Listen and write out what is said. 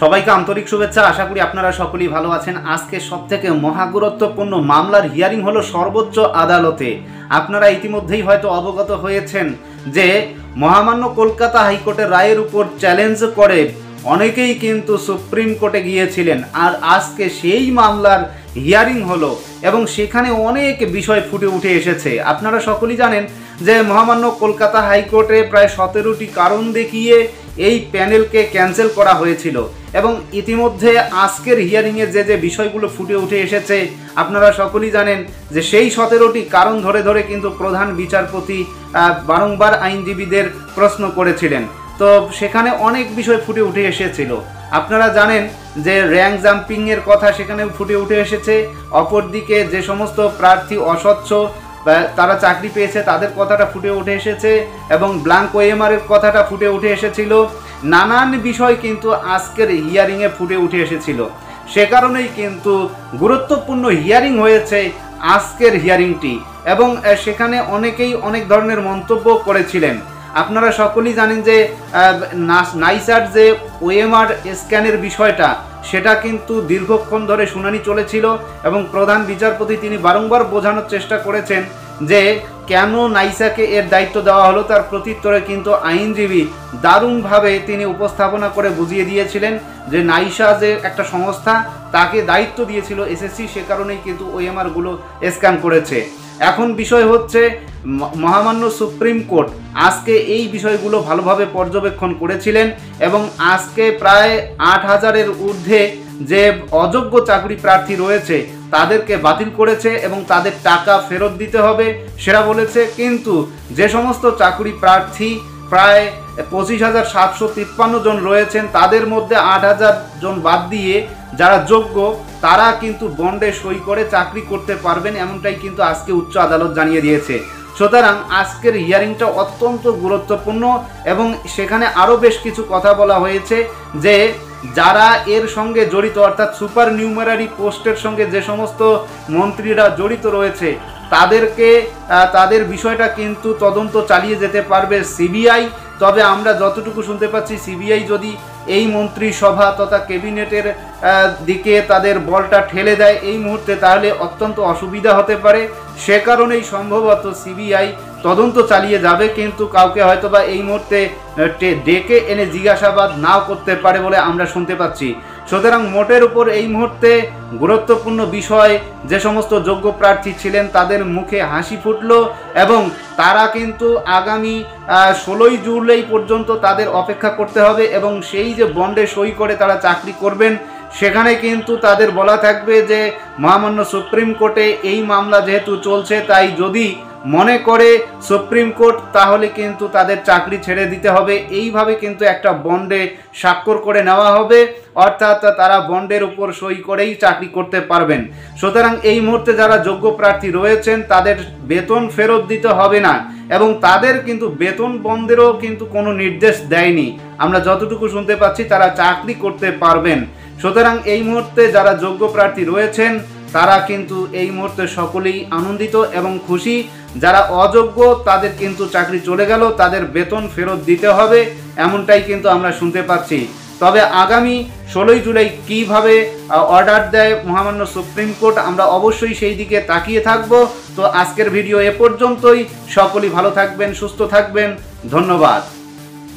সবাইকে আন্তরিক শুভেচ্ছা। আশা করি আপনারা সকলেই ভালো আছেন। আজকে সবথেকে মহাগুরুত্বপূর্ণ মামলার হিয়ারিং হলো সর্বোচ্চ আদালতে। আপনারা ইতিমধ্যেই হয়তো অবগত হয়েছেন যে মহামান্য কলকাতা হাইকোর্টের রায়ের উপর চ্যালেঞ্জ করে অনেকেই কিন্তু সুপ্রিম কোর্টে গিয়েছিলেন, আর আজকে সেই মামলার হিয়ারিং হলো এবং সেখানে অনেক বিষয় ফুটে উঠে এসেছে। আপনারা সকলেই জানেন যে মহামান্য কলকাতা হাইকোর্টে প্রায় 17টি কারণ দেখিয়ে এই প্যানেলকে ক্যান্সেল করা হয়েছিল এবং ইতিমধ্যে আজকের হিয়ারিংয়ে যে বিষয়গুলো ফুটে উঠে এসেছে আপনারা সকলেই জানেন যে সেই 17টি কারণ ধরে ধরে কিন্তু প্রধান বিচারপতি বারংবার আইনজীবীদের প্রশ্ন করেছিলেন। তো সেখানে অনেক বিষয় ফুটে উঠে এসেছিল। আপনারা জানেন যে র্যাঙ্ক জাম্পিংয়ের কথা সেখানেও ফুটে উঠে এসেছে। অপরদিকে যে সমস্ত প্রার্থী অস্বচ্ছ তারা চাকরি পেয়েছে তাদের কথাটা ফুটে উঠে এসেছে এবং ব্ল্যাঙ্ক ওএমআরের কথাটা ফুটে উঠে এসেছিল। নানান বিষয় কিন্তু আজকের হিয়ারিংয়ে ফুটে উঠে এসেছিল। সে কারণেই কিন্তু গুরুত্বপূর্ণ হিয়ারিং হয়েছে আজকের হিয়ারিংটি এবং সেখানে অনেকেই অনেক ধরনের মন্তব্য করেছিলেন। আপনারা সকলেই জানেন যে নাইসার যে ওএমআর স্ক্যানের বিষয়টা সেটা কিন্তু দীর্ঘক্ষণ ধরে শুনানি চলেছিল এবং প্রধান বিচারপতি তিনি বারংবার বোঝানোর চেষ্টা করেছেন যে কেন নাইসাকে এর দায়িত্ব দেওয়া হলো। তার প্রত্যুত্তরে কিন্তু আইনজীবী দারুণভাবে তিনি উপস্থাপনা করে বুঝিয়ে দিয়েছিলেন যে নাইসা যে একটা সংস্থা তাকে দায়িত্ব দিয়েছিল এসএসসি, সে কারণেই কিন্তু ওএমআরগুলো স্ক্যান করেছে। এখন বিষয় হচ্ছে মহামান্য সুপ্রিম কোর্ট আজকে এই বিষয়গুলো ভালোভাবে পর্যবেক্ষণ করেছিলেন এবং আজকে প্রায় 8000-এর ঊর্ধ্বে যে অযোগ্য চাকরি প্রার্থী রয়েছে তাদেরকে বাতিল করেছে এবং তাদের টাকা ফেরত দিতে হবে সেটা বলেছে। কিন্তু যে সমস্ত চাকরি প্রার্থী প্রায় 25,753 জন রয়েছেন তাদের মধ্যে 8,000 জন বাদ দিয়ে যারা যোগ্য তারা কিন্তু বন্ডে সই করে চাকরি করতে পারবেন, এমনটাই কিন্তু আজকে উচ্চ আদালত জানিয়ে দিয়েছে। সুতরাং আজকের হিয়ারিংটা অত্যন্ত গুরুত্বপূর্ণ এবং সেখানে আরও বেশ কিছু কথা বলা হয়েছে যে যারা এর সঙ্গে জড়িত অর্থাৎ সুপার নিউমারারি পোস্টের সঙ্গে যে সমস্ত মন্ত্রীরা জড়িত রয়েছে তাদেরকে তাদের বিষয়টা কিন্তু তদন্ত চালিয়ে যেতে পারবে সিবিআই। তবে আমরা যতটুকু শুনতে পাচ্ছি সিবিআই যদি এই মন্ত্রিসভা তথা ক্যাবিনেটের দিকে তাদের বলটা ঠেলে দেয় এই মুহূর্তে তাহলে অত্যন্ত অসুবিধা হতে পারে। সে কারণেই সম্ভবত সিবিআই তদন্ত চালিয়ে যাবে, কিন্তু কাউকে হয়তোবা এই মুহূর্তে ডেকে এনে জিজ্ঞাসাবাদ নাও করতে পারে বলে আমরা শুনতে পাচ্ছি। সুতরাং মোটের উপর এই মুহূর্তে গুরুত্বপূর্ণ বিষয় যে সমস্ত যোগ্য প্রার্থী ছিলেন তাদের মুখে হাসি ফুটল এবং তারা কিন্তু আগামী 16ই জুলাই পর্যন্ত তাদের অপেক্ষা করতে হবে এবং সেই যে বন্ডে সই করে তারা চাকরি করবেন সেখানে কিন্তু তাদের বলা থাকবে যে মহামান্য সুপ্রিম কোর্টে এই মামলা যেহেতু চলছে তাই যদি মনে করে সুপ্রিম কোর্ট তাহলে কিন্তু তাদের চাকরি ছেড়ে দিতে হবে। এইভাবে কিন্তু একটা বন্ডে স্বাক্ষর করে নেওয়া হবে, অর্থাৎ তারা বন্ডের উপর সই করেই চাকরি করতে পারবেন। সুতরাং এই মুহূর্তে যারা যোগ্য প্রার্থী রয়েছেন তাদের বেতন ফেরত দিতে হবে না এবং তাদের কিন্তু বেতন বন্ধেরও কিন্তু কোনো নির্দেশ দেয়নি। আমরা যতটুকু শুনতে পাচ্ছি তারা চাকরি করতে পারবেন। সুতরাং এই মুহূর্তে যারা যোগ্য প্রার্থী রয়েছেন তারা কিন্তু এই মুহূর্তে সকলেই আনন্দিত এবং খুশি। যারা অযোগ্য তাদের কিন্তু চাকরি চলে গেল, তাদের বেতন ফেরত দিতে হবে এমনটাই কিন্তু আমরা শুনতে পাচ্ছি। তবে আগামী 16ই জুলাই কীভাবে অর্ডার দেয় মহামান্য সুপ্রিম কোর্ট আমরা অবশ্যই সেই দিকে তাকিয়ে থাকব। তো আজকের ভিডিও এ পর্যন্তই। সকলেই ভালো থাকবেন, সুস্থ থাকবেন। ধন্যবাদ।